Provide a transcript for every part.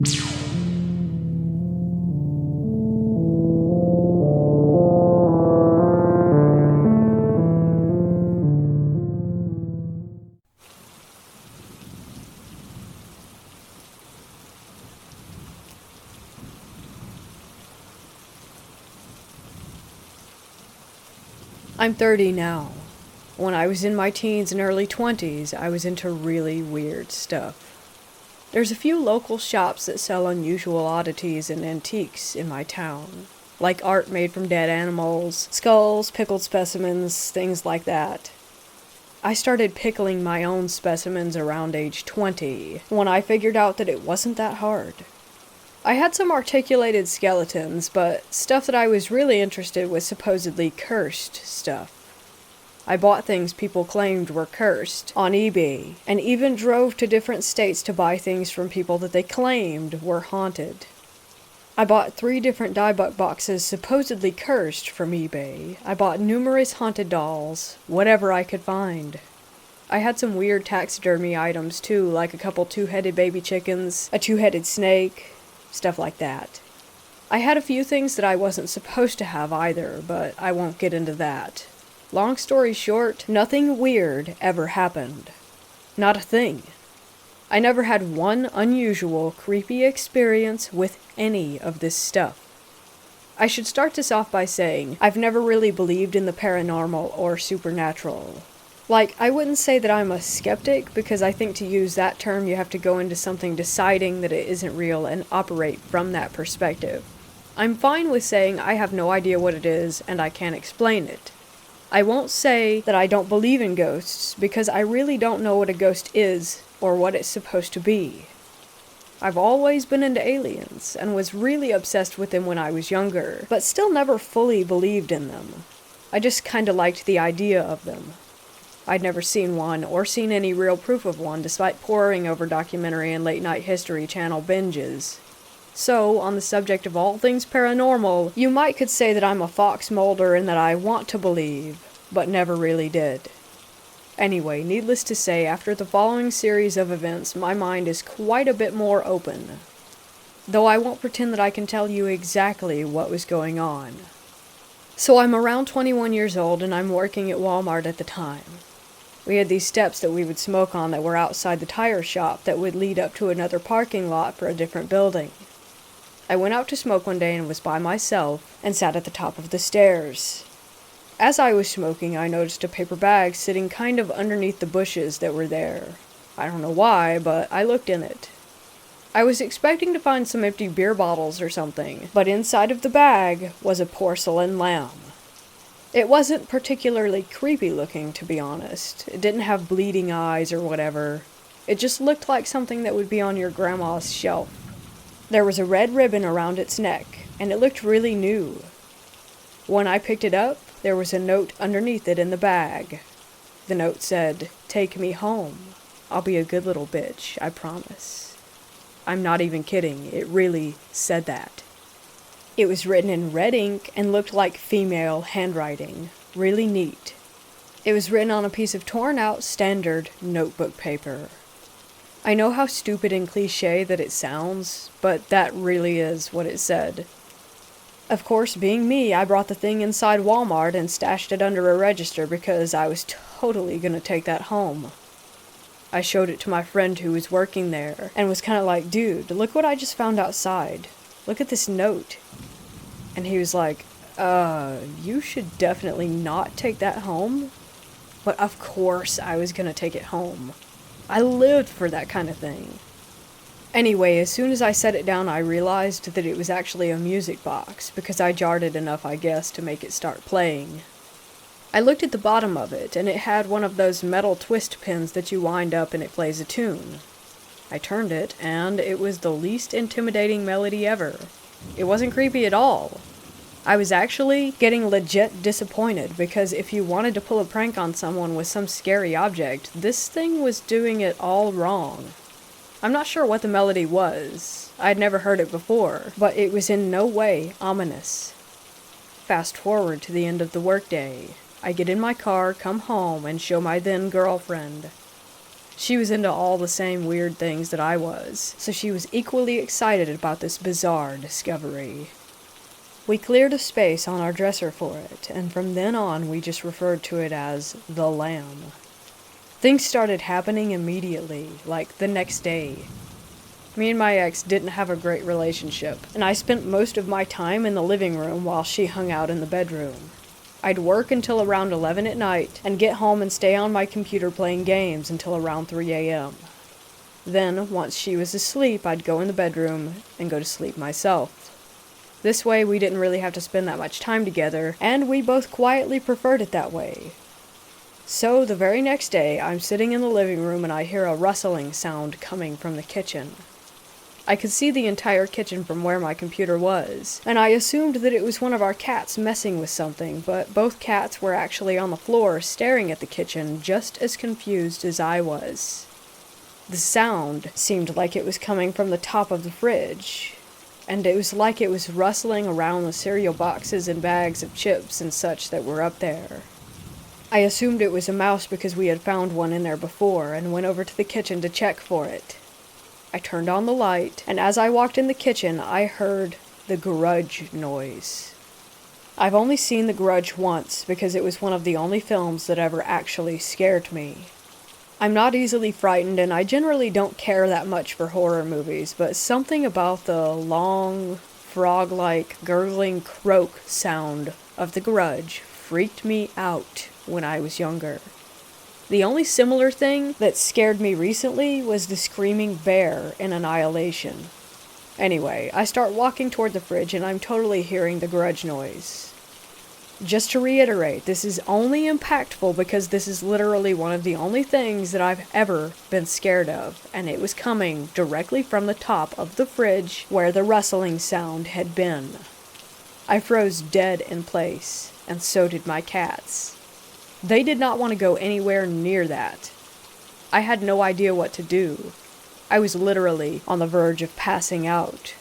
I'm 30 now. When I was in my teens and early 20s, I was into really weird stuff. There's a few local shops that sell unusual oddities and antiques in my town, like art made from dead animals, skulls, pickled specimens, things like that. I started pickling my own specimens around age 20, when I figured out that it wasn't that hard. I had some articulated skeletons, but stuff that I was really interested was supposedly cursed stuff. I bought things people claimed were cursed on eBay, and even drove to different states to buy things from people that they claimed were haunted. I bought 3 different diebuck boxes supposedly cursed from eBay. I bought numerous haunted dolls, whatever I could find. I had some weird taxidermy items too, like a couple 2-headed baby chickens, a 2-headed snake, stuff like that. I had a few things that I wasn't supposed to have either, but I won't get into that. Long story short, nothing weird ever happened. Not a thing. I never had one unusual, creepy experience with any of this stuff. I should start this off by saying I've never really believed in the paranormal or supernatural. Like, I wouldn't say that I'm a skeptic, because I think to use that term you have to go into something deciding that it isn't real and operate from that perspective. I'm fine with saying I have no idea what it is and I can't explain it. I won't say that I don't believe in ghosts, because I really don't know what a ghost is or what it's supposed to be. I've always been into aliens, and was really obsessed with them when I was younger, but still never fully believed in them. I just kinda liked the idea of them. I'd never seen one, or seen any real proof of one, despite poring over documentary and late-night History Channel binges. So, on the subject of all things paranormal, you could say that I'm a fox molder and that I want to believe, but never really did. Anyway, needless to say, after the following series of events, my mind is quite a bit more open. Though I won't pretend that I can tell you exactly what was going on. So I'm around 21 years old and I'm working at Walmart at the time. We had these steps that we would smoke on that were outside the tire shop that would lead up to another parking lot for a different building. I went out to smoke one day and was by myself and sat at the top of the stairs. As I was smoking, I noticed a paper bag sitting kind of underneath the bushes that were there. I don't know why, but I looked in it. I was expecting to find some empty beer bottles or something, but inside of the bag was a porcelain lamb. It wasn't particularly creepy looking, to be honest. It didn't have bleeding eyes or whatever. It just looked like something that would be on your grandma's shelf. There was a red ribbon around its neck, and it looked really new. When I picked it up, there was a note underneath it in the bag. The note said, "Take me home. I'll be a good little bitch, I promise." I'm not even kidding, it really said that. It was written in red ink and looked like female handwriting. Really neat. It was written on a piece of torn out standard notebook paper. I know how stupid and cliché that it sounds, but that really is what it said. Of course, being me, I brought the thing inside Walmart and stashed it under a register because I was totally gonna take that home. I showed it to my friend who was working there, and was kinda like, "Dude, look what I just found outside. Look at this note." And he was like, you should definitely not take that home." But of course I was gonna take it home. I lived for that kind of thing. Anyway, as soon as I set it down, I realized that it was actually a music box, because I jarred it enough, I guess, to make it start playing. I looked at the bottom of it, and it had one of those metal twist pins that you wind up and it plays a tune. I turned it, and it was the least intimidating melody ever. It wasn't creepy at all. I was actually getting legit disappointed, because if you wanted to pull a prank on someone with some scary object, this thing was doing it all wrong. I'm not sure what the melody was. I'd never heard it before, but it was in no way ominous. Fast forward to the end of the workday. I get in my car, come home, and show my then girlfriend. She was into all the same weird things that I was, so she was equally excited about this bizarre discovery. We cleared a space on our dresser for it, and from then on we just referred to it as the lamb. Things started happening immediately, like the next day. Me and my ex didn't have a great relationship, and I spent most of my time in the living room while she hung out in the bedroom. I'd work until around 11 at night, and get home and stay on my computer playing games until around 3 a.m. Then, once she was asleep, I'd go in the bedroom and go to sleep myself. This way, we didn't really have to spend that much time together, and we both quietly preferred it that way. So, the very next day, I'm sitting in the living room and I hear a rustling sound coming from the kitchen. I could see the entire kitchen from where my computer was, and I assumed that it was one of our cats messing with something, but both cats were actually on the floor staring at the kitchen just as confused as I was. The sound seemed like it was coming from the top of the fridge, and it was like it was rustling around the cereal boxes and bags of chips and such that were up there. I assumed it was a mouse because we had found one in there before, and went over to the kitchen to check for it. I turned on the light, and as I walked in the kitchen, I heard the Grudge noise. I've only seen The Grudge once because it was one of the only films that ever actually scared me. I'm not easily frightened, and I generally don't care that much for horror movies, but something about the long, frog-like, gurgling croak sound of The Grudge freaked me out when I was younger. The only similar thing that scared me recently was the screaming bear in Annihilation. Anyway, I start walking toward the fridge and I'm totally hearing the Grudge noise. Just to reiterate, this is only impactful because this is literally one of the only things that I've ever been scared of, and it was coming directly from the top of the fridge where the rustling sound had been. I froze dead in place, and so did my cats. They did not want to go anywhere near that. I had no idea what to do. I was literally on the verge of passing out.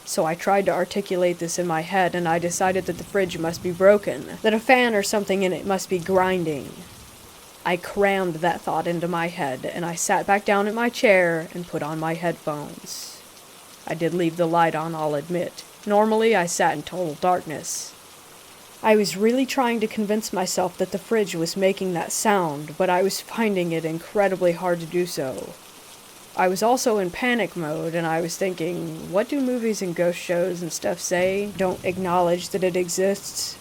So I tried to articulate this in my head, and I decided that the fridge must be broken, that a fan or something in it must be grinding. I crammed that thought into my head, and I sat back down in my chair and put on my headphones. I did leave the light on, I'll admit. Normally, I sat in total darkness. I was really trying to convince myself that the fridge was making that sound, but I was finding it incredibly hard to do so. I was also in panic mode, and I was thinking, what do movies and ghost shows and stuff say? Don't acknowledge that it exists?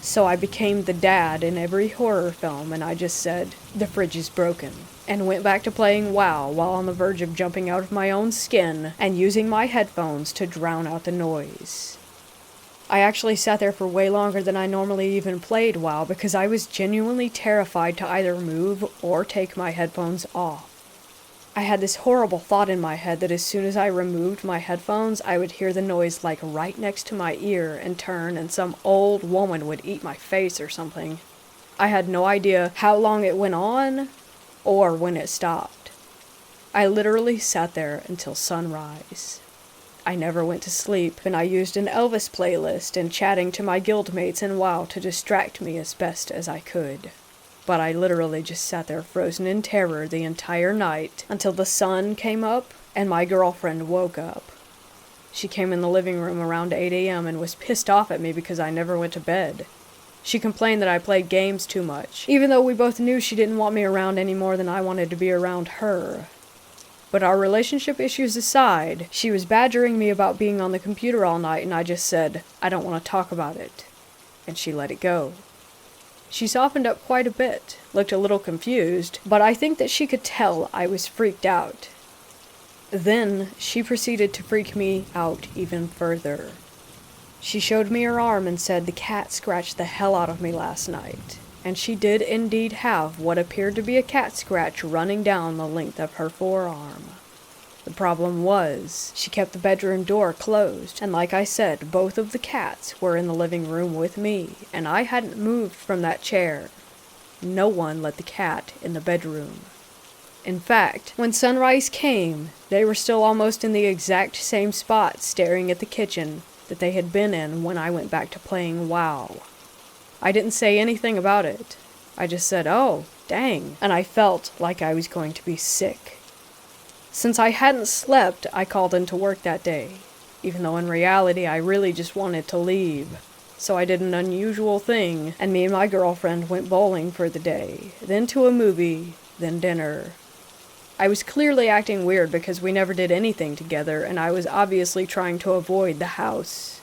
So I became the dad in every horror film, and I just said, the fridge is broken, and went back to playing WoW while on the verge of jumping out of my own skin and using my headphones to drown out the noise. I actually sat there for way longer than I normally even played WoW because I was genuinely terrified to either move or take my headphones off. I had this horrible thought in my head that as soon as I removed my headphones, I would hear the noise like right next to my ear and turn, and some old woman would eat my face or something. I had no idea how long it went on or when it stopped. I literally sat there until sunrise. I never went to sleep, and I used an Elvis playlist and chatting to my guildmates in WoW to distract me as best as I could. But I literally just sat there frozen in terror the entire night until the sun came up and my girlfriend woke up. She came in the living room around 8 a.m. and was pissed off at me because I never went to bed. She complained that I played games too much, even though we both knew she didn't want me around any more than I wanted to be around her. But our relationship issues aside, she was badgering me about being on the computer all night, and I just said, I don't want to talk about it. And she let it go. She softened up quite a bit, looked a little confused, but I think that she could tell I was freaked out. Then she proceeded to freak me out even further. She showed me her arm and said the cat scratched the hell out of me last night. And she did indeed have what appeared to be a cat scratch running down the length of her forearm. The problem was, she kept the bedroom door closed, and like I said, both of the cats were in the living room with me, and I hadn't moved from that chair. No one let the cat in the bedroom. In fact, when sunrise came, they were still almost in the exact same spot staring at the kitchen that they had been in when I went back to playing WoW. I didn't say anything about it. I just said, oh, Dang. And I felt like I was going to be sick. Since I hadn't slept, I called into work that day, even though in reality I really just wanted to leave. So I did an unusual thing, and me and my girlfriend went bowling for the day, then to a movie, then dinner. I was clearly acting weird because we never did anything together, and I was obviously trying to avoid the house.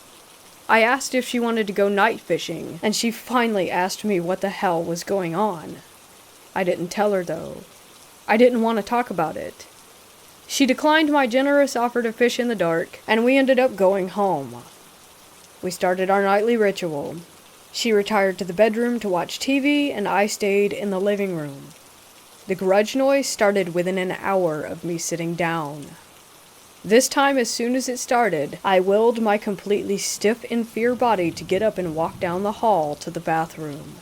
I asked if she wanted to go night fishing, and she finally asked me what the hell was going on. I didn't tell her, though. I didn't want to talk about it. She declined my generous offer to fish in the dark, and we ended up going home. We started our nightly ritual. She retired to the bedroom to watch TV, and I stayed in the living room. The grudge noise started within an hour of me sitting down. This time, as soon as it started, I willed my completely stiff in fear body to get up and walk down the hall to the bathroom.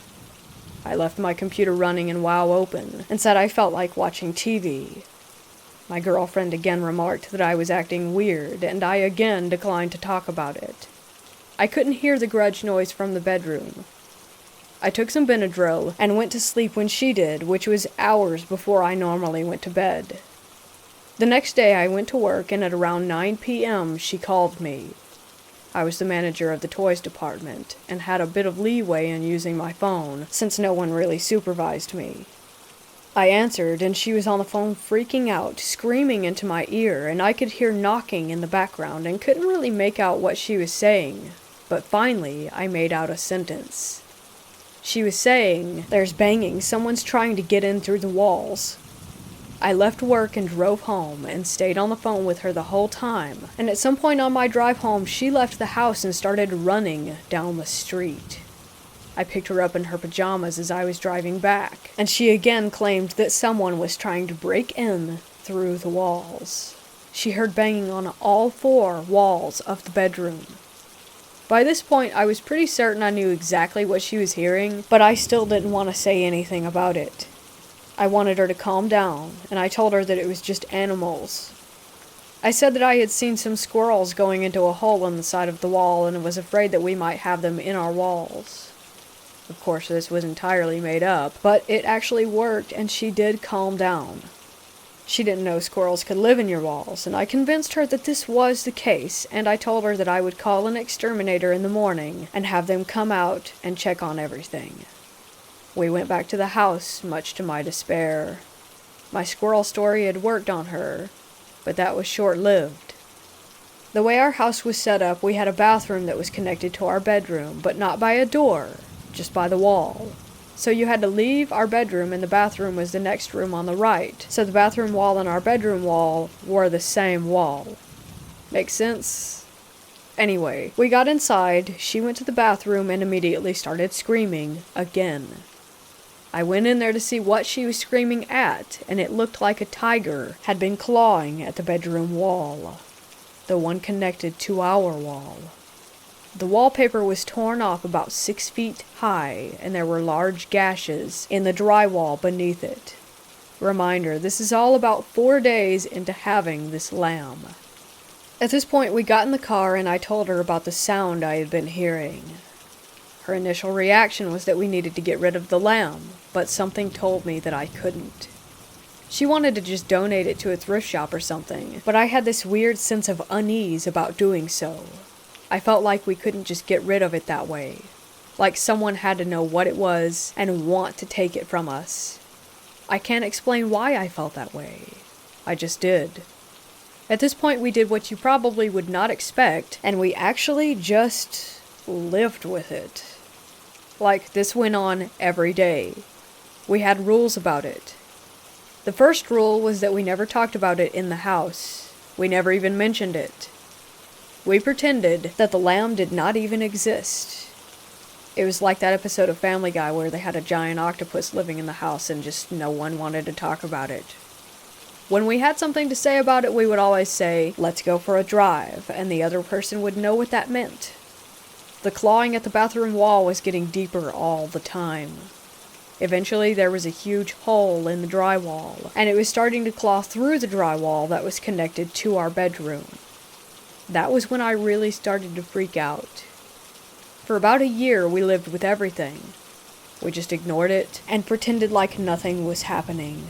I left my computer running and WoW open, and said I felt like watching TV. My girlfriend again remarked that I was acting weird, and I again declined to talk about it. I couldn't hear the grudge noise from the bedroom. I took some Benadryl and went to sleep when she did, which was hours before I normally went to bed. The next day I went to work, and at around 9 p.m. she called me. I was the manager of the toys department, and had a bit of leeway in using my phone, since no one really supervised me. I answered, and she was on the phone freaking out, screaming into my ear, and I could hear knocking in the background and couldn't really make out what she was saying. But finally, I made out a sentence. She was saying, "There's banging, someone's trying to get in through the walls." I left work and drove home, and stayed on the phone with her the whole time, and at some point on my drive home, she left the house and started running down the street. I picked her up in her pajamas as I was driving back, and she again claimed that someone was trying to break in through the walls. She heard banging on all 4 walls of the bedroom. By this point, I was pretty certain I knew exactly what she was hearing, but I still didn't want to say anything about it. I wanted her to calm down, and I told her that it was just animals. I said that I had seen some squirrels going into a hole in the side of the wall and was afraid that we might have them in our walls. Of course, this was entirely made up, but it actually worked, and she did calm down. She didn't know squirrels could live in your walls, and I convinced her that this was the case, and I told her that I would call an exterminator in the morning and have them come out and check on everything. We went back to the house, much to my despair. My squirrel story had worked on her, but that was short-lived. The way our house was set up, we had a bathroom that was connected to our bedroom, but not by a door, just by the wall. So you had to leave our bedroom, and the bathroom was the next room on the right. So the bathroom wall and our bedroom wall were the same wall. Make sense? Anyway, we got inside, she went to the bathroom and immediately started screaming again. I went in there to see what she was screaming at, and it looked like a tiger had been clawing at the bedroom wall, the one connected to our wall. The wallpaper was torn off about 6 feet high, and there were large gashes in the drywall beneath it. Reminder, this is all about 4 days into having this lamb. At this point, we got in the car, and I told her about the sound I had been hearing. Her initial reaction was that we needed to get rid of the lamb, but something told me that I couldn't. She wanted to just donate it to a thrift shop or something, but I had this weird sense of unease about doing so. I felt like we couldn't just get rid of it that way. Like someone had to know what it was and want to take it from us. I can't explain why I felt that way. I just did. At this point, we did what you probably would not expect, and we actually just lived with it. Like, this went on every day. We had rules about it. The first rule was that we never talked about it in the house. We never even mentioned it. We pretended that the lamb did not even exist. It was like that episode of Family Guy where they had a giant octopus living in the house and just no one wanted to talk about it. When we had something to say about it, we would always say, "Let's go for a drive," and the other person would know what that meant. The clawing at the bathroom wall was getting deeper all the time. Eventually, there was a huge hole in the drywall, and it was starting to claw through the drywall that was connected to our bedroom. That was when I really started to freak out. For about a year, we lived with everything. We just ignored it and pretended like nothing was happening.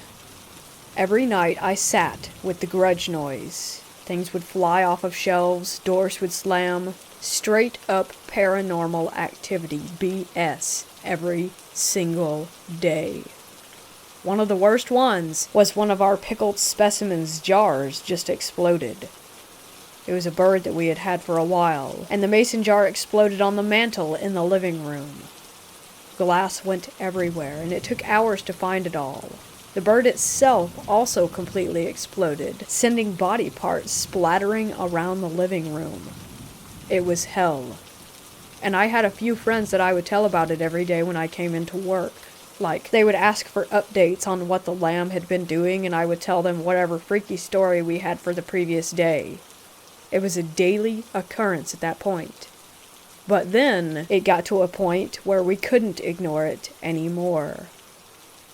Every night I sat with the grudge noise. Things would fly off of shelves, doors would slam. Straight up paranormal activity, BS, every single day. One of the worst ones was one of our pickled specimens jars just exploded. It was a bird that we had had for a while, and the mason jar exploded on the mantel in the living room. Glass went everywhere, and it took hours to find it all. The bird itself also completely exploded, sending body parts splattering around the living room. It was hell. And I had a few friends that I would tell about it every day when I came into work. Like, they would ask for updates on what the lamb had been doing, and I would tell them whatever freaky story we had for the previous day. It was a daily occurrence at that point. But then, it got to a point where we couldn't ignore it anymore.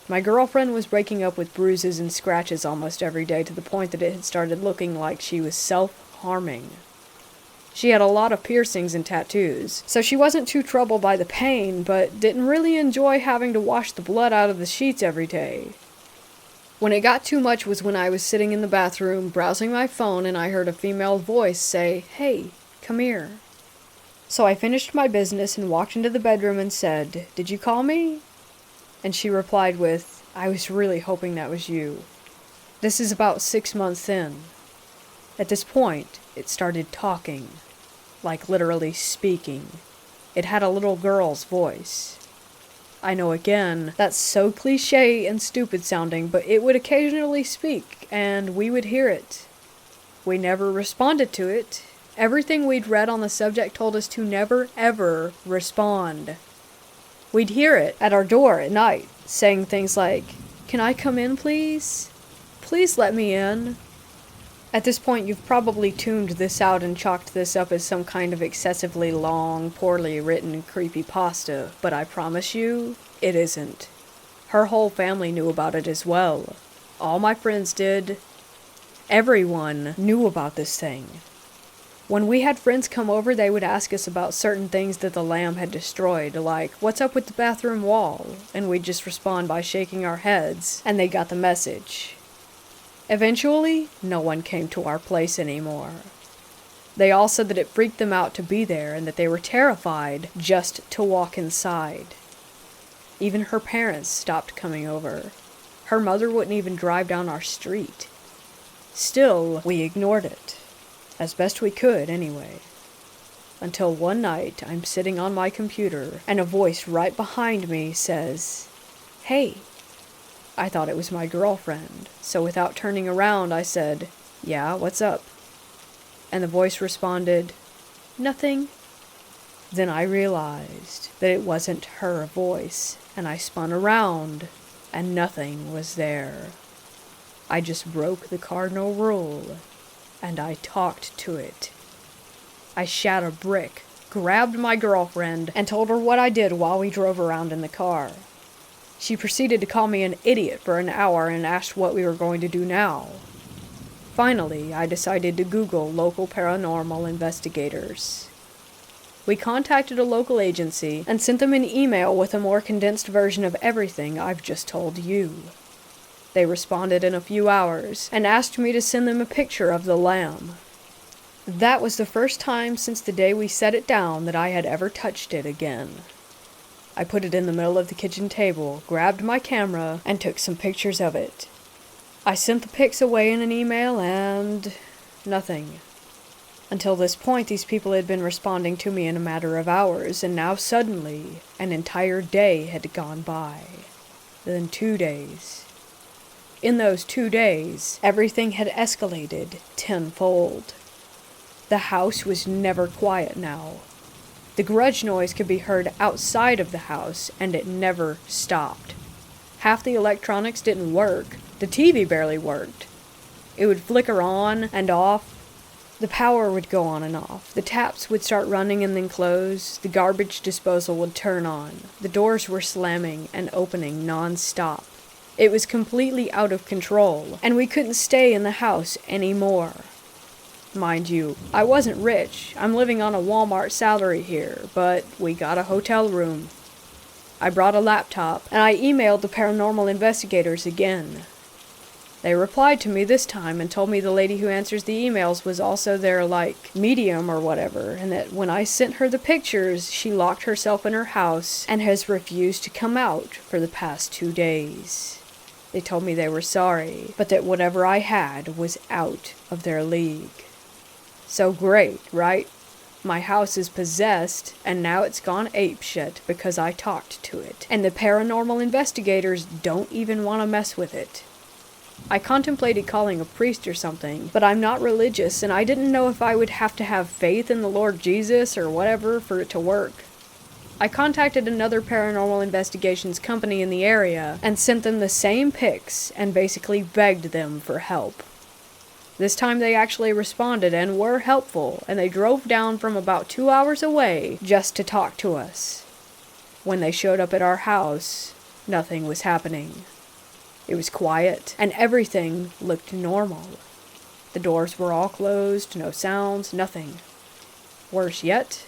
My girlfriend was breaking up with bruises and scratches almost every day to the point that it had started looking like she was self-harming. She had a lot of piercings and tattoos, so she wasn't too troubled by the pain, but didn't really enjoy having to wash the blood out of the sheets every day. When it got too much was when I was sitting in the bathroom browsing my phone and I heard a female voice say, "Hey, come here." So I finished my business and walked into the bedroom and said, "Did you call me?" And she replied with, "I was really hoping that was you." This is about 6 months in. At this point, it started talking. Like literally speaking. It had a little girl's voice. I know again, that's so cliche and stupid sounding, but it would occasionally speak, and we would hear it. We never responded to it. Everything we'd read on the subject told us to never, ever respond. We'd hear it at our door at night, saying things like, "Can I come in, please? Please let me in." At this point, you've probably tuned this out and chalked this up as some kind of excessively long, poorly written creepypasta, but I promise you, it isn't. Her whole family knew about it as well. All my friends did. Everyone knew about this thing. When we had friends come over, they would ask us about certain things that the lamb had destroyed, like, "What's up with the bathroom wall?" And we'd just respond by shaking our heads, and they got the message. Eventually, no one came to our place anymore. They all said that it freaked them out to be there and that they were terrified just to walk inside. Even her parents stopped coming over. Her mother wouldn't even drive down our street. Still, we ignored it. As best we could, anyway. Until one night, I'm sitting on my computer, and a voice right behind me says, "Hey." I thought it was my girlfriend, so without turning around, I said, "Yeah, what's up?" And the voice responded, "Nothing." Then I realized that it wasn't her voice, and I spun around, and nothing was there. I just broke the cardinal rule, and I talked to it. I shat a brick, grabbed my girlfriend, and told her what I did while we drove around in the car. She proceeded to call me an idiot for an hour and asked what we were going to do now. Finally, I decided to Google local paranormal investigators. We contacted a local agency and sent them an email with a more condensed version of everything I've just told you. They responded in a few hours and asked me to send them a picture of the lamb. That was the first time since the day we set it down that I had ever touched it again. I put it in the middle of the kitchen table, grabbed my camera, and took some pictures of it. I sent the pics away in an email, and nothing. Until this point, these people had been responding to me in a matter of hours, and now suddenly, an entire day had gone by. Then 2 days. In those 2 days, everything had escalated tenfold. The house was never quiet now. The grudge noise could be heard outside of the house, and it never stopped. Half the electronics didn't work. The TV barely worked. It would flicker on and off. The power would go on and off. The taps would start running and then close. The garbage disposal would turn on. The doors were slamming and opening non-stop. It was completely out of control, and we couldn't stay in the house anymore. Mind you, I wasn't rich. I'm living on a Walmart salary here, but we got a hotel room. I brought a laptop, and I emailed the paranormal investigators again. They replied to me this time and told me the lady who answers the emails was also their, medium or whatever, and that when I sent her the pictures, she locked herself in her house and has refused to come out for the past 2 days. They told me they were sorry, but that whatever I had was out of their league. So great, right? My house is possessed, and now it's gone apeshit because I talked to it, and the paranormal investigators don't even want to mess with it. I contemplated calling a priest or something, but I'm not religious, and I didn't know if I would have to have faith in the Lord Jesus or whatever for it to work. I contacted another paranormal investigations company in the area and sent them the same pics and basically begged them for help. This time they actually responded and were helpful, and they drove down from about 2 hours away just to talk to us. When they showed up at our house, nothing was happening. It was quiet, and everything looked normal. The doors were all closed, no sounds, nothing. Worse yet,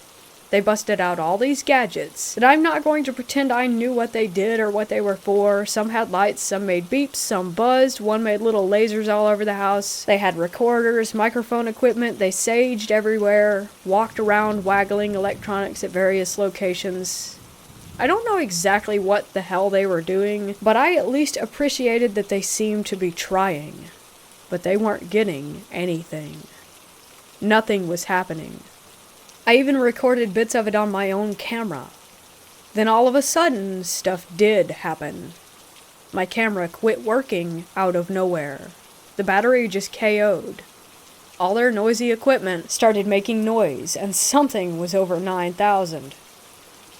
they busted out all these gadgets that I'm not going to pretend I knew what they did or what they were for. Some had lights, some made beeps, some buzzed, one made little lasers all over the house. They had recorders, microphone equipment, they saged everywhere, walked around waggling electronics at various locations. I don't know exactly what the hell they were doing, but I at least appreciated that they seemed to be trying. But they weren't getting anything. Nothing was happening. I even recorded bits of it on my own camera. Then all of a sudden, stuff did happen. My camera quit working out of nowhere. The battery just KO'd. All their noisy equipment started making noise, and something was over 9,000.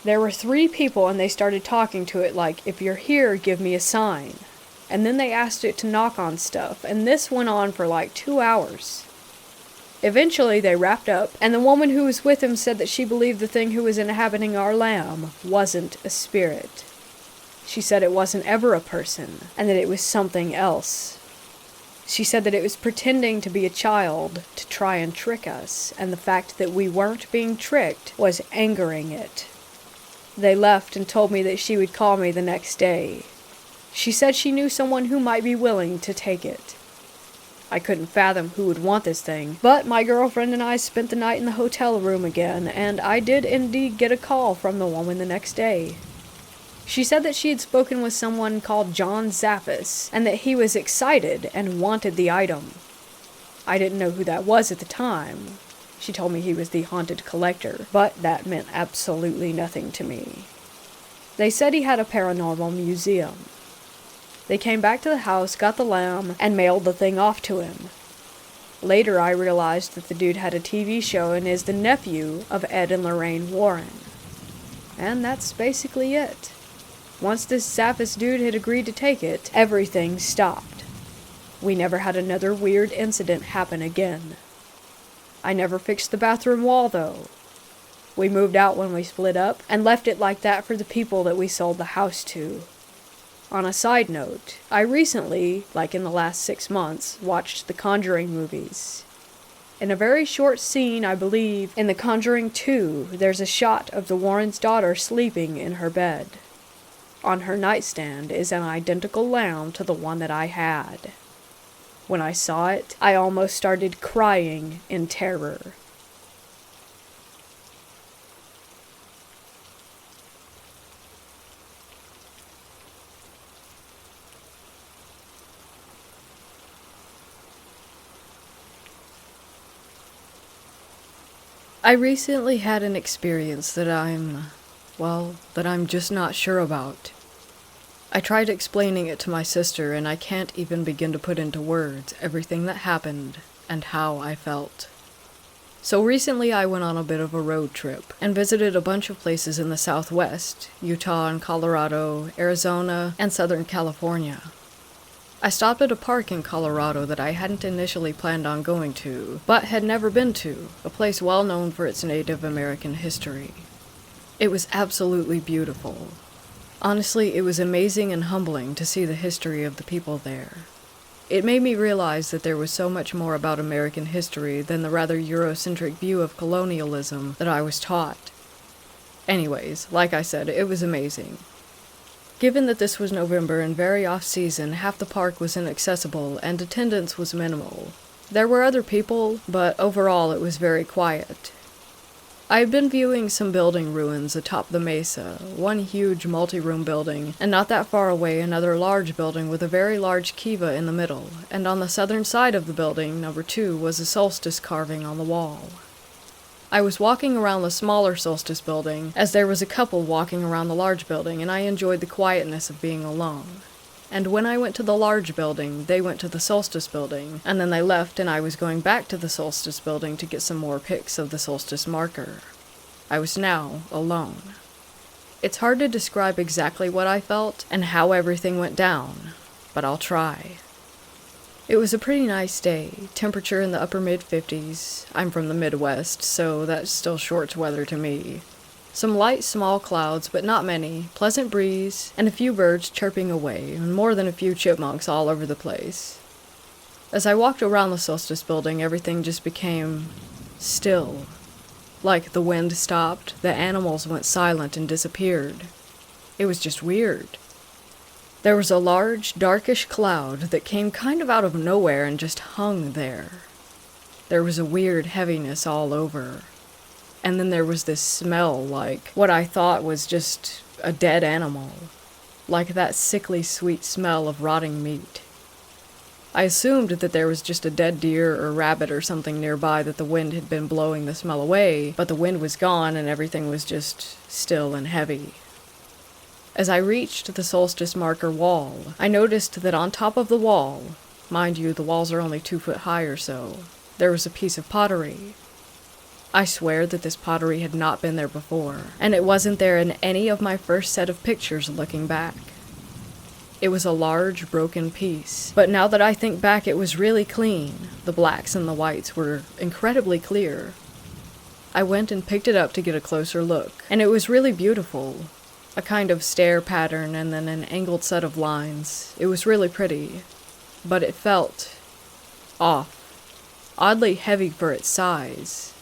There were 3 people, and they started talking to it like, "If you're here, give me a sign." And then they asked it to knock on stuff, and this went on for 2 hours. Eventually, they wrapped up, and the woman who was with him said that she believed the thing who was inhabiting our lamb wasn't a spirit. She said it wasn't ever a person, and that it was something else. She said that it was pretending to be a child to try and trick us, and the fact that we weren't being tricked was angering it. They left and told me that she would call me the next day. She said she knew someone who might be willing to take it. I couldn't fathom who would want this thing, but my girlfriend and I spent the night in the hotel room again, and I did indeed get a call from the woman the next day. She said that she had spoken with someone called John Zappis, and that he was excited and wanted the item. I didn't know who that was at the time. She told me he was the haunted collector, but that meant absolutely nothing to me. They said he had a paranormal museum. They came back to the house, got the lamb, and mailed the thing off to him. Later I realized that the dude had a TV show and is the nephew of Ed and Lorraine Warren. And that's basically it. Once this Zappis dude had agreed to take it, everything stopped. We never had another weird incident happen again. I never fixed the bathroom wall, though. We moved out when we split up, and left it like that for the people that we sold the house to. On a side note, I recently, in the last 6 months, watched the Conjuring movies. In a very short scene, I believe, in The Conjuring 2, there's a shot of the Warrens' daughter sleeping in her bed. On her nightstand is an identical lamb to the one that I had. When I saw it, I almost started crying in terror. I recently had an experience that I'm just not sure about. I tried explaining it to my sister, and I can't even begin to put into words everything that happened and how I felt. So recently I went on a bit of a road trip and visited a bunch of places in the Southwest, Utah and Colorado, Arizona, and Southern California. I stopped at a park in Colorado that I hadn't initially planned on going to, but had never been to, a place well known for its Native American history. It was absolutely beautiful. Honestly, it was amazing and humbling to see the history of the people there. It made me realize that there was so much more about American history than the rather Eurocentric view of colonialism that I was taught. Anyways, like I said, it was amazing. Given that this was November and very off-season, half the park was inaccessible and attendance was minimal. There were other people, but overall it was very quiet. I had been viewing some building ruins atop the mesa, one huge multi-room building, and not that far away another large building with a very large kiva in the middle, and on the southern side of the building, number 2, was a solstice carving on the wall. I was walking around the smaller solstice building, as there was a couple walking around the large building, and I enjoyed the quietness of being alone. And when I went to the large building, they went to the solstice building, and then they left and I was going back to the solstice building to get some more pics of the solstice marker. I was now alone. It's hard to describe exactly what I felt and how everything went down, but I'll try. It was a pretty nice day, temperature in the upper mid-50s. I'm from the Midwest, so that's still shorts weather to me. Some light, small clouds, but not many, pleasant breeze, and a few birds chirping away, and more than a few chipmunks all over the place. As I walked around the solstice building, everything just became still. Like the wind stopped, the animals went silent and disappeared. It was just weird. There was a large, darkish cloud that came kind of out of nowhere and just hung there. There was a weird heaviness all over. And then there was this smell like what I thought was just a dead animal. Like that sickly sweet smell of rotting meat. I assumed that there was just a dead deer or rabbit or something nearby that the wind had been blowing the smell away, but the wind was gone and everything was just still and heavy. As I reached the solstice marker wall, I noticed that on top of the wall, mind you, the walls are only 2 foot high or so, there was a piece of pottery. I swear that this pottery had not been there before, and it wasn't there in any of my first set of pictures looking back. It was a large, broken piece, but now that I think back it was really clean. The blacks and the whites were incredibly clear. I went and picked it up to get a closer look, and it was really beautiful. A kind of stair pattern and then an angled set of lines. It was really pretty, but it felt off, oddly heavy for its size.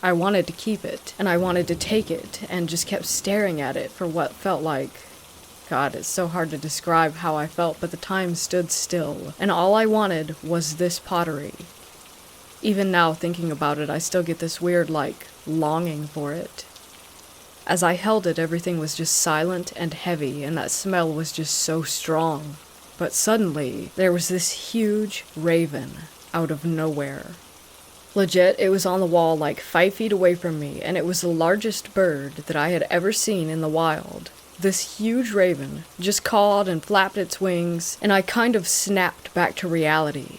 I wanted to keep it, and I wanted to take it, and just kept staring at it for what felt like... God, it's so hard to describe how I felt, but the time stood still, and all I wanted was this pottery. Even now, thinking about it, I still get this weird, longing for it. As I held it, everything was just silent and heavy, and that smell was just so strong. But suddenly, there was this huge raven out of nowhere. Legit, it was on the wall 5 feet away from me, and it was the largest bird that I had ever seen in the wild. This huge raven just cawed and flapped its wings, and I kind of snapped back to reality.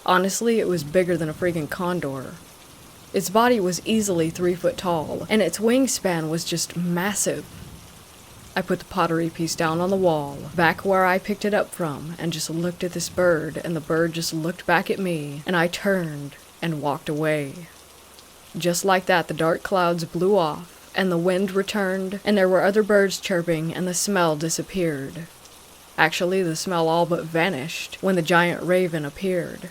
Honestly, it was bigger than a freaking condor. Its body was easily 3 foot tall, and its wingspan was just massive. I put the pottery piece down on the wall, back where I picked it up from, and just looked at this bird, and the bird just looked back at me, and I turned and walked away. Just like that, the dark clouds blew off, and the wind returned, and there were other birds chirping, and the smell disappeared. Actually, the smell all but vanished when the giant raven appeared.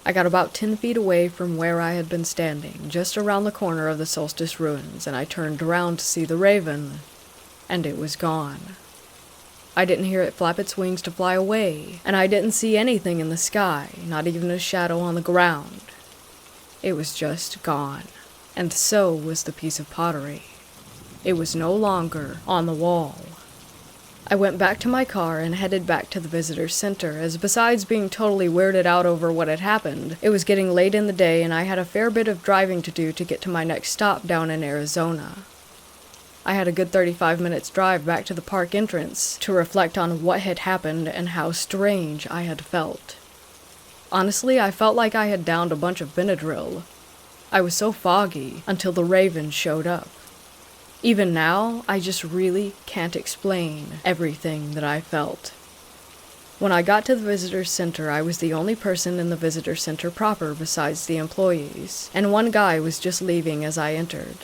I got about 10 feet away from where I had been standing, just around the corner of the solstice ruins, and I turned around to see the raven, and it was gone. I didn't hear it flap its wings to fly away, and I didn't see anything in the sky, not even a shadow on the ground. It was just gone, and so was the piece of pottery. It was no longer on the wall. I went back to my car and headed back to the visitor center, as besides being totally weirded out over what had happened, it was getting late in the day and I had a fair bit of driving to do to get to my next stop down in Arizona. I had a good 35 minutes drive back to the park entrance to reflect on what had happened and how strange I had felt. Honestly, I felt like I had downed a bunch of Benadryl. I was so foggy until the raven showed up. Even now, I just really can't explain everything that I felt. When I got to the visitor center, I was the only person in the visitor center proper besides the employees, and one guy was just leaving as I entered.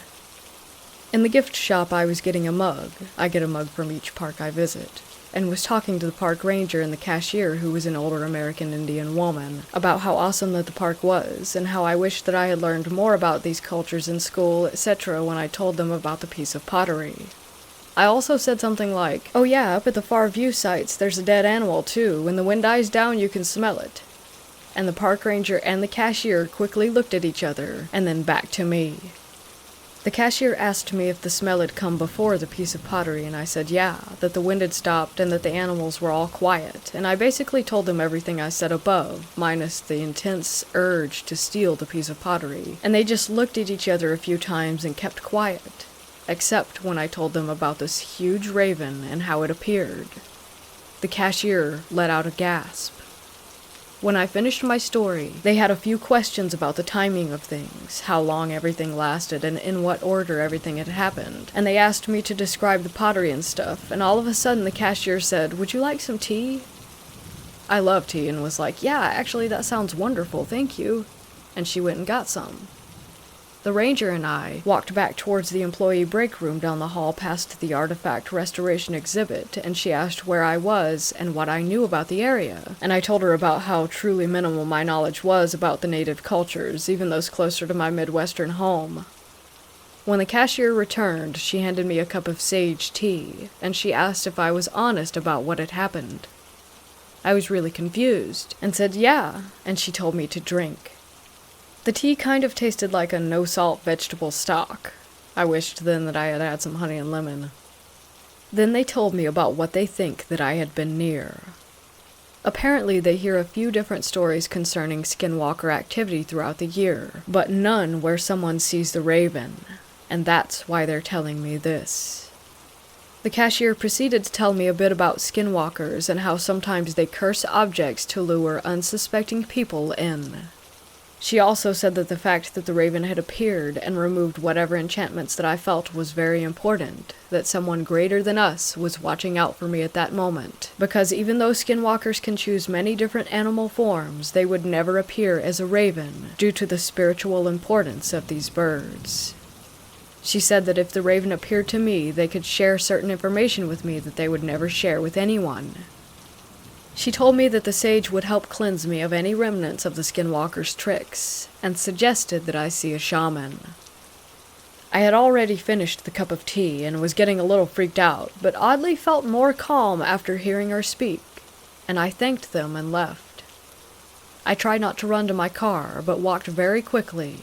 In the gift shop, I was getting a mug. I get a mug from each park I visit, and was talking to the park ranger and the cashier, who was an older American Indian woman, about how awesome that the park was, and how I wished that I had learned more about these cultures in school, etc. when I told them about the piece of pottery. I also said something like, "Oh yeah, up at the far view sites there's a dead animal too. When the wind dies down you can smell it." And the park ranger and the cashier quickly looked at each other, and then back to me. The cashier asked me if the smell had come before the piece of pottery, and I said yeah, that the wind had stopped and that the animals were all quiet, and I basically told them everything I said above, minus the intense urge to steal the piece of pottery, and they just looked at each other a few times and kept quiet, except when I told them about this huge raven and how it appeared. The cashier let out a gasp. When I finished my story, they had a few questions about the timing of things, how long everything lasted, and in what order everything had happened, and they asked me to describe the pottery and stuff, and all of a sudden the cashier said, "Would you like some tea?" I love tea and was like, "Yeah, actually that sounds wonderful, thank you," and she went and got some. The ranger and I walked back towards the employee break room down the hall past the artifact restoration exhibit, and she asked where I was and what I knew about the area, and I told her about how truly minimal my knowledge was about the native cultures, even those closer to my Midwestern home. When the cashier returned, she handed me a cup of sage tea, and she asked if I was honest about what had happened. I was really confused, and said yeah, and she told me to drink. The tea kind of tasted like a no-salt vegetable stock. I wished then that I had had some honey and lemon. Then they told me about what they think that I had been near. Apparently they hear a few different stories concerning skinwalker activity throughout the year, but none where someone sees the raven, and that's why they're telling me this. The cashier proceeded to tell me a bit about skinwalkers and how sometimes they curse objects to lure unsuspecting people in. She also said that the fact that the raven had appeared and removed whatever enchantments that I felt was very important, that someone greater than us was watching out for me at that moment, because even though skinwalkers can choose many different animal forms, they would never appear as a raven due to the spiritual importance of these birds. She said that if the raven appeared to me, they could share certain information with me that they would never share with anyone. She told me that the sage would help cleanse me of any remnants of the skinwalker's tricks, and suggested that I see a shaman. I had already finished the cup of tea and was getting a little freaked out, but oddly felt more calm after hearing her speak, and I thanked them and left. I tried not to run to my car, but walked very quickly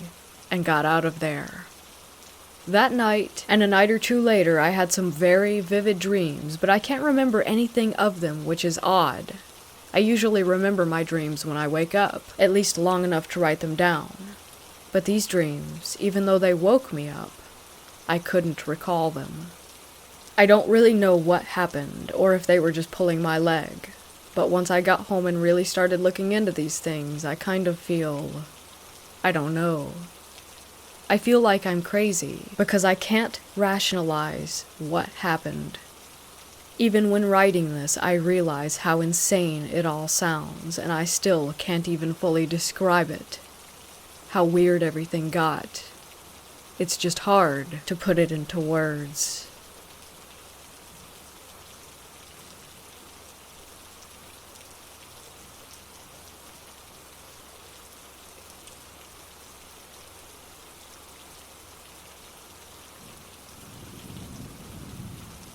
and got out of there. That night, and a night or two later, I had some very vivid dreams, but I can't remember anything of them, which is odd. I usually remember my dreams when I wake up, at least long enough to write them down. But these dreams, even though they woke me up, I couldn't recall them. I don't really know what happened, or if they were just pulling my leg, but once I got home and really started looking into these things, I kind of feel... I don't know. I feel like I'm crazy, because I can't rationalize what happened. Even when writing this, I realize how insane it all sounds, and I still can't even fully describe it. How weird everything got. It's just hard to put it into words.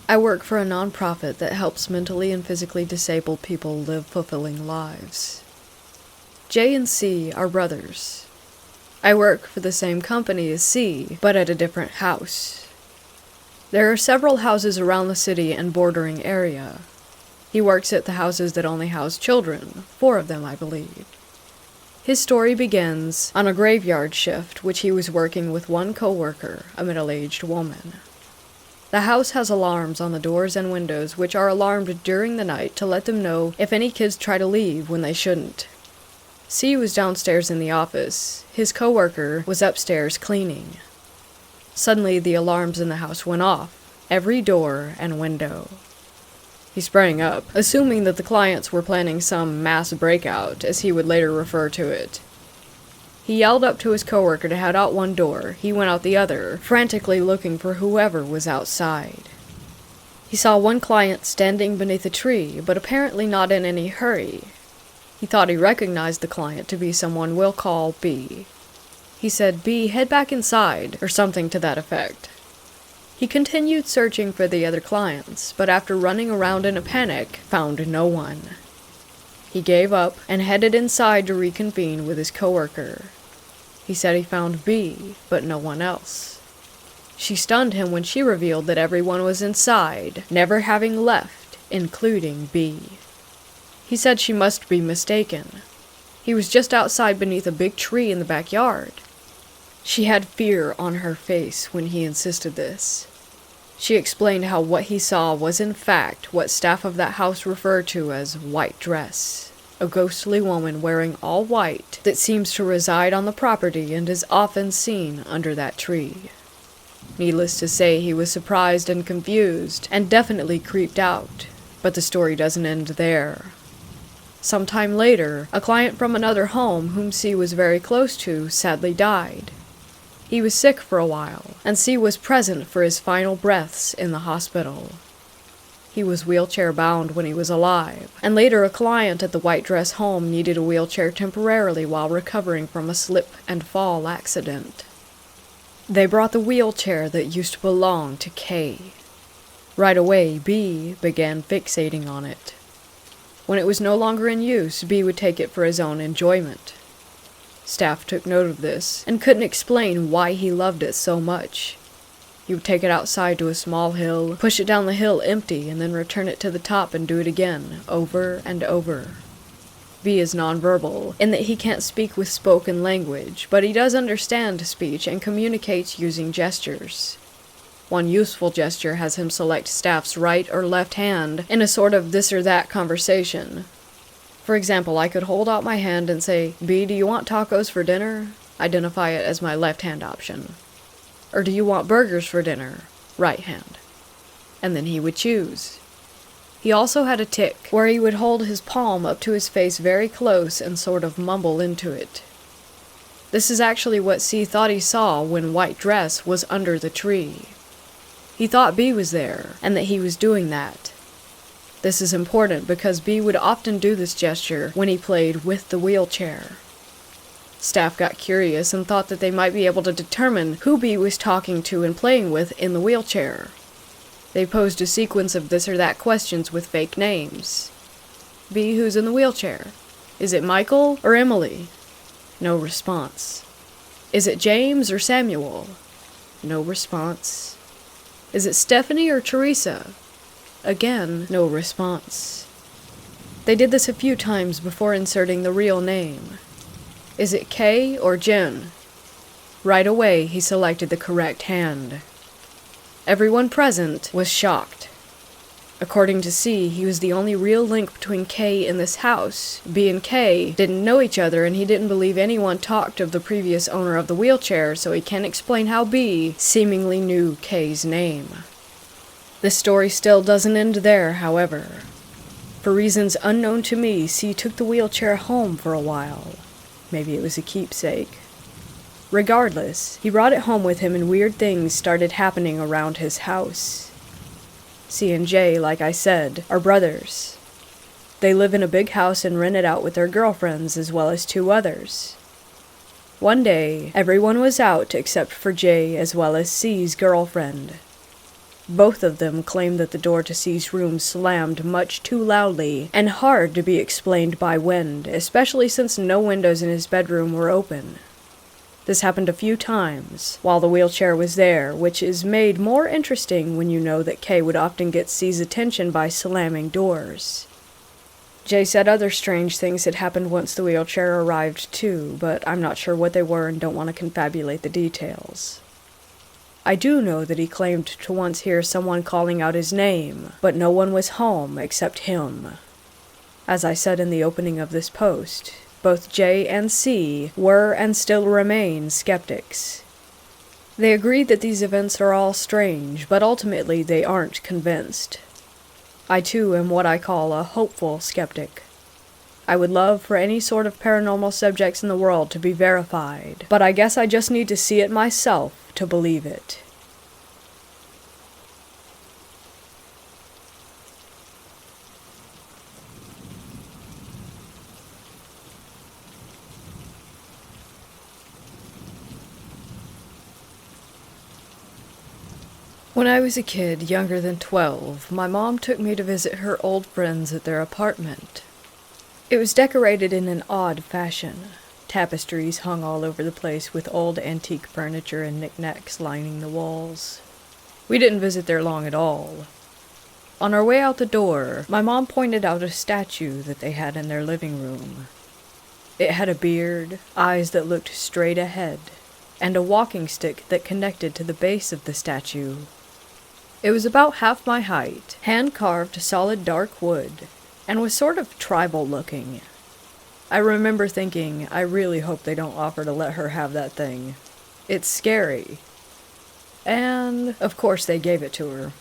I work for a nonprofit that helps mentally and physically disabled people live fulfilling lives. J and C are brothers. I work for the same company as C, but at a different house. There are several houses around the city and bordering area. He works at the houses that only house children, 4 of them, I believe. His story begins on a graveyard shift, which he was working with one coworker, a middle-aged woman. The house has alarms on the doors and windows, which are alarmed during the night to let them know if any kids try to leave when they shouldn't. C was downstairs in the office. His coworker was upstairs cleaning. Suddenly, the alarms in the house went off, every door and window. He sprang up, assuming that the clients were planning some mass breakout, as he would later refer to it. He yelled up to his coworker to head out one door. He went out the other, frantically looking for whoever was outside. He saw one client standing beneath a tree, but apparently not in any hurry. He thought he recognized the client to be someone we'll call B. He said, "B, head back inside," or something to that effect. He continued searching for the other clients, but after running around in a panic, found no one. He gave up and headed inside to reconvene with his coworker. He said he found B, but no one else. She stunned him when she revealed that everyone was inside, never having left, including B. He said she must be mistaken. He was just outside beneath a big tree in the backyard. She had fear on her face when he insisted this. She explained how what he saw was in fact what staff of that house refer to as white dress, a ghostly woman wearing all white that seems to reside on the property and is often seen under that tree. Needless to say, he was surprised and confused, and definitely creeped out, but the story doesn't end there. Sometime later, a client from another home whom C was very close to sadly died. He was sick for a while, and C was present for his final breaths in the hospital. He was wheelchair-bound when he was alive, and later a client at the white dress home needed a wheelchair temporarily while recovering from a slip and fall accident. They brought the wheelchair that used to belong to K. Right away, B began fixating on it. When it was no longer in use, B would take it for his own enjoyment. Staff took note of this, and couldn't explain why he loved it so much. He would take it outside to a small hill, push it down the hill empty, and then return it to the top and do it again, over and over. B is nonverbal, in that he can't speak with spoken language, but he does understand speech and communicates using gestures. One useful gesture has him select Staff's right or left hand in a sort of this or that conversation. For example, I could hold out my hand and say, "B, do you want tacos for dinner?" Identify it as my left hand option. Or do you want burgers for dinner? Right hand. And then he would choose. He also had a tic where he would hold his palm up to his face very close and sort of mumble into it. This is actually what C thought he saw when White Dress was under the tree. He thought B was there, and that he was doing that. This is important because B would often do this gesture when he played with the wheelchair. Staff got curious and thought that they might be able to determine who B was talking to and playing with in the wheelchair. They posed a sequence of this or that questions with fake names. B, who's in the wheelchair? Is it Michael or Emily? No response. Is it James or Samuel? No response. Is it Stephanie or Teresa? Again, no response. They did this a few times before inserting the real name. Is it Kay or Jen? Right away, he selected the correct hand. Everyone present was shocked. According to C, he was the only real link between Kay and this house. B and Kay didn't know each other, and he didn't believe anyone talked of the previous owner of the wheelchair, so he can't explain how B seemingly knew Kay's name. This story still doesn't end there, however. For reasons unknown to me, C took the wheelchair home for a while. Maybe it was a keepsake. Regardless, he brought it home with him and weird things started happening around his house. C and J, like I said, are brothers. They live in a big house and rent it out with their girlfriends as well as 2 others. One day, everyone was out except for J as well as C's girlfriend. Both of them claimed that the door to C's room slammed much too loudly and hard to be explained by wind, especially since no windows in his bedroom were open. This happened a few times while the wheelchair was there, which is made more interesting when you know that Kay would often get C's attention by slamming doors. Jay said other strange things had happened once the wheelchair arrived too, but I'm not sure what they were and don't want to confabulate the details. I do know that he claimed to once hear someone calling out his name, but no one was home except him. As I said in the opening of this post, both J and C were and still remain skeptics. They agreed that these events are all strange, but ultimately they aren't convinced. I too am what I call a hopeful skeptic. I would love for any sort of paranormal subjects in the world to be verified, but I guess I just need to see it myself to believe it. When I was a kid, younger than 12, my mom took me to visit her old friends at their apartment. It was decorated in an odd fashion. Tapestries hung all over the place with old antique furniture and knickknacks lining the walls. We didn't visit there long at all. On our way out the door, my mom pointed out a statue that they had in their living room. It had a beard, eyes that looked straight ahead, and a walking stick that connected to the base of the statue. It was about half my height, hand-carved solid dark wood, and was sort of tribal looking. I remember thinking, I really hope they don't offer to let her have that thing. It's scary. And, of course, they gave it to her.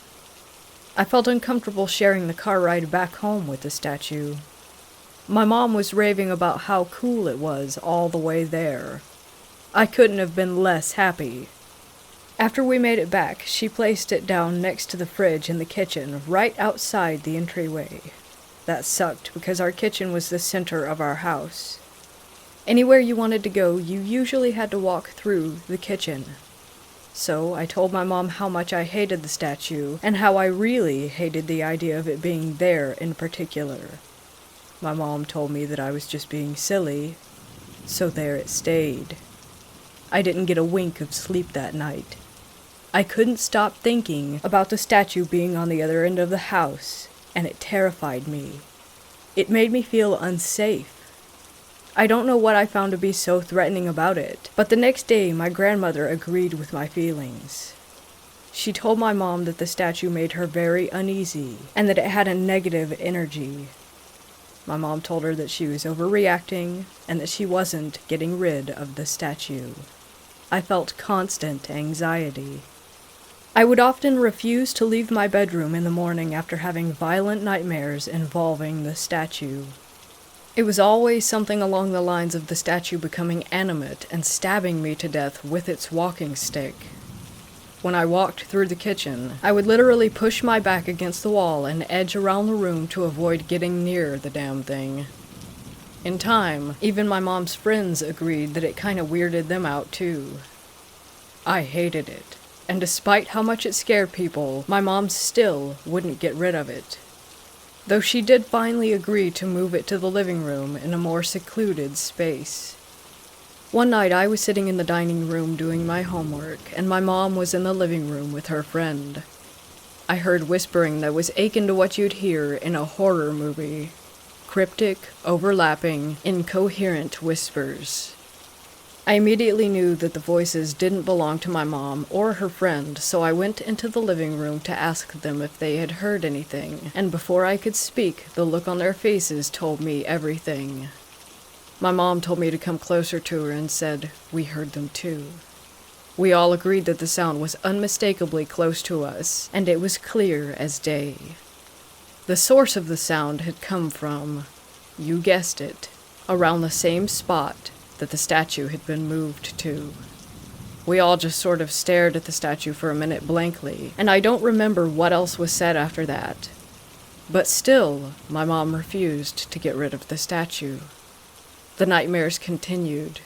I felt uncomfortable sharing the car ride back home with the statue. My mom was raving about how cool it was all the way there. I couldn't have been less happy. After we made it back, she placed it down next to the fridge in the kitchen, right outside the entryway. That sucked because our kitchen was the center of our house. Anywhere you wanted to go, you usually had to walk through the kitchen. So I told my mom how much I hated the statue, and how I really hated the idea of it being there in particular. My mom told me that I was just being silly, so there it stayed. I didn't get a wink of sleep that night. I couldn't stop thinking about the statue being on the other end of the house, and it terrified me. It made me feel unsafe. I don't know what I found to be so threatening about it, but the next day my grandmother agreed with my feelings. She told my mom that the statue made her very uneasy, and that it had a negative energy. My mom told her that she was overreacting, and that she wasn't getting rid of the statue. I felt constant anxiety. I would often refuse to leave my bedroom in the morning after having violent nightmares involving the statue. It was always something along the lines of the statue becoming animate and stabbing me to death with its walking stick. When I walked through the kitchen, I would literally push my back against the wall and edge around the room to avoid getting near the damn thing. In time, even my mom's friends agreed that it kinda weirded them out too. I hated it, and despite how much it scared people, my mom still wouldn't get rid of it. Though she did finally agree to move it to the living room in a more secluded space. One night I was sitting in the dining room doing my homework, and my mom was in the living room with her friend. I heard whispering that was akin to what you'd hear in a horror movie. Cryptic, overlapping, incoherent whispers. I immediately knew that the voices didn't belong to my mom or her friend, so I went into the living room to ask them if they had heard anything, and before I could speak, the look on their faces told me everything. My mom told me to come closer to her and said, "We heard them too." We all agreed that the sound was unmistakably close to us, and it was clear as day. The source of the sound had come from, you guessed it, around the same spot that the statue had been moved to. We all just sort of stared at the statue for a minute blankly, and I don't remember what else was said after that. But still, my mom refused to get rid of the statue. The nightmares continued.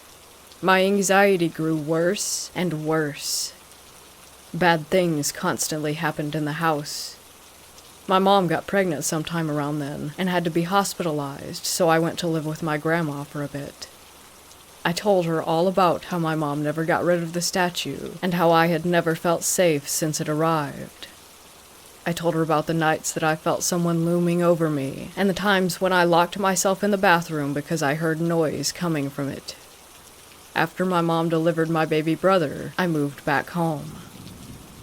My anxiety grew worse and worse. Bad things constantly happened in the house. My mom got pregnant sometime around then, and had to be hospitalized, so I went to live with my grandma for a bit. I told her all about how my mom never got rid of the statue, and how I had never felt safe since it arrived. I told her about the nights that I felt someone looming over me, and the times when I locked myself in the bathroom because I heard noise coming from it. After my mom delivered my baby brother, I moved back home.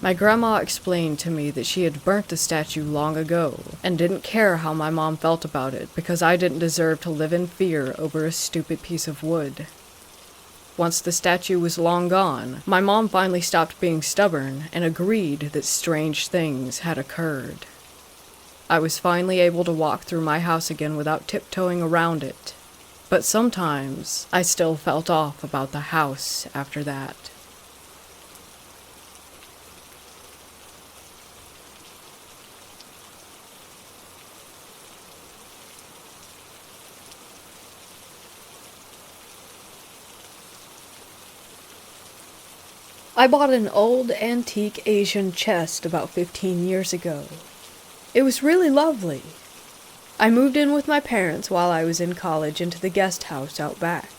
My grandma explained to me that she had burnt the statue long ago, and didn't care how my mom felt about it because I didn't deserve to live in fear over a stupid piece of wood. Once the statue was long gone, my mom finally stopped being stubborn and agreed that strange things had occurred. I was finally able to walk through my house again without tiptoeing around it, but sometimes I still felt off about the house after that. I bought an old antique Asian chest about 15 years ago. It was really lovely. I moved in with my parents while I was in college into the guest house out back.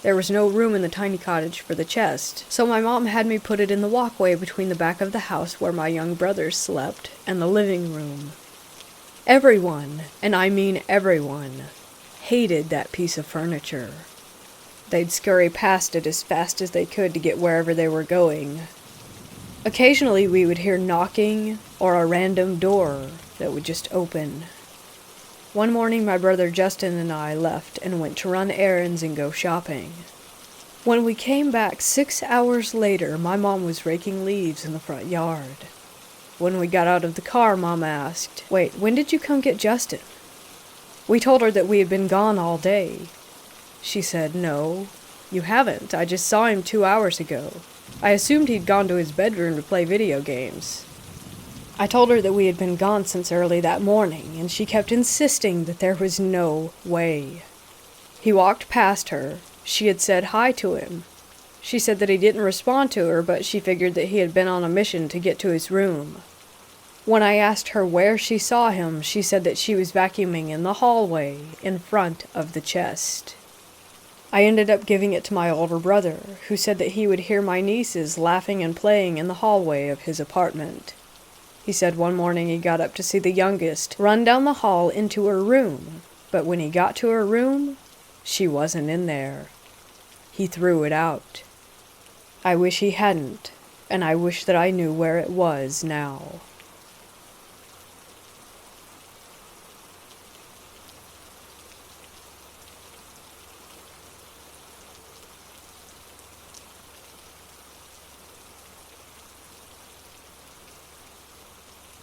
There was no room in the tiny cottage for the chest, so my mom had me put it in the walkway between the back of the house where my young brothers slept and the living room. Everyone, and I mean everyone, hated that piece of furniture. They'd scurry past it as fast as they could to get wherever they were going. Occasionally we would hear knocking or a random door that would just open. One morning my brother Justin and I left and went to run errands and go shopping. When we came back 6 hours later, my mom was raking leaves in the front yard. When we got out of the car, Mom asked, "Wait, when did you come get Justin?" We told her that we had been gone all day. She said, "No, you haven't. I just saw him 2 hours ago. I assumed he'd gone to his bedroom to play video games." I told her that we had been gone since early that morning, and she kept insisting that there was no way. He walked past her. She had said hi to him. She said that he didn't respond to her, but she figured that he had been on a mission to get to his room. When I asked her where she saw him, she said that she was vacuuming in the hallway in front of the chest. I ended up giving it to my older brother, who said that he would hear my nieces laughing and playing in the hallway of his apartment. He said one morning he got up to see the youngest run down the hall into her room, but when he got to her room, she wasn't in there. He threw it out. I wish he hadn't, and I wish that I knew where it was now.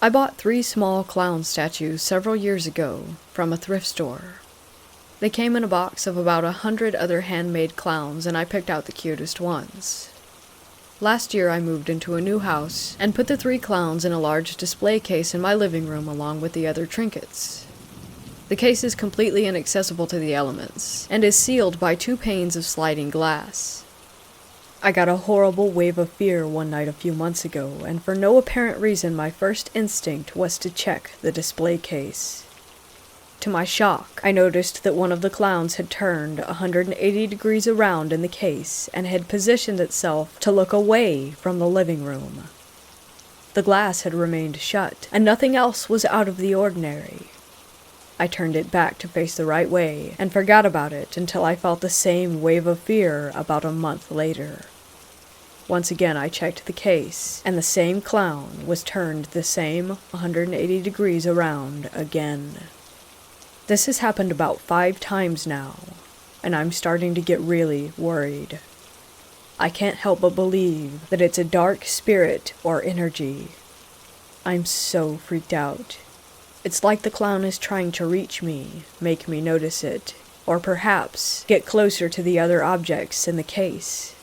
I bought 3 small clown statues several years ago from a thrift store. They came in a box of about 100 other handmade clowns, and I picked out the cutest ones. Last year I moved into a new house and put the 3 clowns in a large display case in my living room along with the other trinkets. The case is completely inaccessible to the elements and is sealed by 2 panes of sliding glass. I got a horrible wave of fear one night a few months ago, and for no apparent reason my first instinct was to check the display case. To my shock, I noticed that one of the clowns had turned 180 degrees around in the case and had positioned itself to look away from the living room. The glass had remained shut, and nothing else was out of the ordinary. I turned it back to face the right way and forgot about it until I felt the same wave of fear about a month later. Once again I checked the case, and the same clown was turned the same 180 degrees around again. This has happened about 5 times now, and I'm starting to get really worried. I can't help but believe that it's a dark spirit or energy. I'm so freaked out. It's like the clown is trying to reach me, make me notice it, or perhaps get closer to the other objects in the case.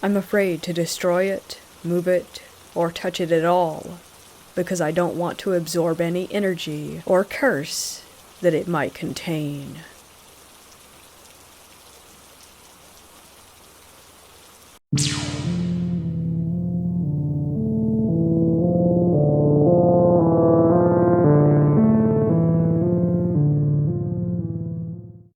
I'm afraid to destroy it, move it, or touch it at all, because I don't want to absorb any energy or curse that it might contain.